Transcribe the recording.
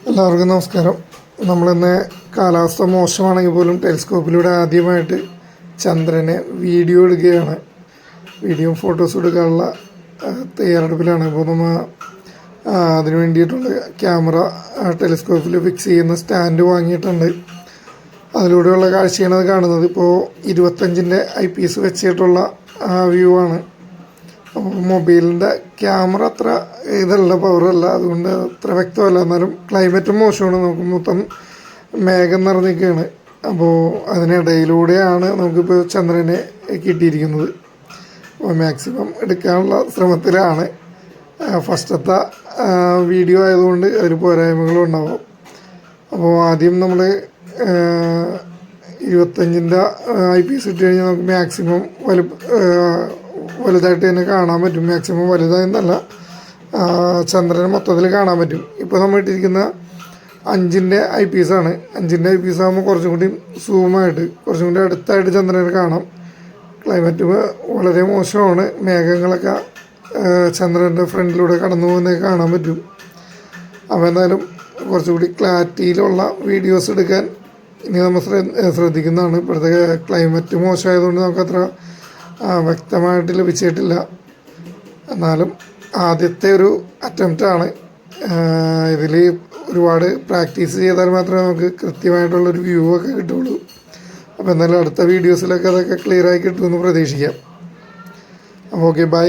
എല്ലാവർക്കും നമസ്കാരം. നമ്മളിന്ന് കാലാവസ്ഥ മോശമാണെങ്കിൽ പോലും ടെലിസ്കോപ്പിലൂടെ ആദ്യമായിട്ട് ചന്ദ്രനെ വീഡിയോ എടുക്കുകയാണ്. വീഡിയോ ഫോട്ടോസ് എടുക്കാനുള്ള തയ്യാറെടുപ്പിലാണ്. ഇപ്പോൾ നമ്മൾ അതിന് വേണ്ടിയിട്ടുള്ള ക്യാമറ ടെലിസ്കോപ്പിൽ ഫിക്സ് ചെയ്യുന്ന സ്റ്റാൻഡ് വാങ്ങിയിട്ടുണ്ട്. അതിലൂടെയുള്ള കാഴ്ചയാണ് അത് കാണുന്നത്. ഇപ്പോൾ 25-ൻ്റെ IPS വെച്ചിട്ടുള്ള വ്യൂ ആണ്. അപ്പോൾ മൊബൈലിൻ്റെ ക്യാമറ അത്ര ഇതല്ല, പവറല്ല, അതുകൊണ്ട് അത്ര വ്യക്തമല്ല. എന്നാലും ക്ലൈമറ്റും മോശമാണ്. നമുക്ക് മൊത്തം മേഘം നിറഞ്ഞിരിക്കുകയാണ്. അപ്പോൾ അതിനിടയിലൂടെയാണ് നമുക്കിപ്പോൾ ചന്ദ്രനെ കിട്ടിയിരിക്കുന്നത്. അപ്പോൾ മാക്സിമം എടുക്കാനുള്ള ശ്രമത്തിലാണ്. ഫസ്റ്റത്തെ വീഡിയോ ആയതുകൊണ്ട് അതിൽ പോരായ്മകളും ഉണ്ടാവും. അപ്പോൾ ആദ്യം നമ്മൾ 25-ൻ്റെ IPS ഇട്ട് കഴിഞ്ഞാൽ നമുക്ക് മാക്സിമം വലുതായിട്ട് തന്നെ കാണാൻ പറ്റും. മാക്സിമം വലുതായെന്നല്ല, ചന്ദ്രനെ മൊത്തത്തിൽ കാണാൻ പറ്റും. ഇപ്പോൾ നമ്മൾ ഇട്ടിരിക്കുന്ന 5-ൻ്റെ IPS ആണ്. 5-ൻ്റെ IPS ആകുമ്പോൾ കുറച്ചും കൂടി സൂമായിട്ട്, കുറച്ചും കൂടി അടുത്തായിട്ട് ചന്ദ്രനെ കാണാം. ക്ലൈമറ്റ് വളരെ മോശമാണ്. മേഘങ്ങളൊക്കെ ചന്ദ്രൻ്റെ ഫ്രണ്ടിലൂടെ കടന്നു പോകുന്നതൊക്കെ കാണാൻ പറ്റും. അപ്പോൾ എന്തായാലും കുറച്ചുകൂടി ക്ലാരിറ്റിയിലുള്ള വീഡിയോസ് എടുക്കാൻ ഇനി നമ്മൾ ശ്രദ്ധിക്കുന്നതാണ്. ഇപ്പോഴത്തെ ക്ലൈമറ്റ് മോശമായതുകൊണ്ട് നമുക്കത്ര വ്യക്തമായിട്ട് ലഭിച്ചിട്ടില്ല. എന്നാലും ആദ്യത്തെ ഒരു അറ്റംപ്റ്റാണ്. ഇതിൽ ഒരുപാട് പ്രാക്ടീസ് ചെയ്താൽ മാത്രമേ നമുക്ക് കൃത്യമായിട്ടുള്ളൊരു വ്യൂ ഒക്കെ കിട്ടുള്ളൂ. അപ്പോൾ എന്തായാലും അടുത്ത വീഡിയോസിലൊക്കെ അതൊക്കെ ക്ലിയറായി കിട്ടുമെന്ന് പ്രതീക്ഷിക്കാം. അപ്പോൾ ഓക്കെ, ബൈ.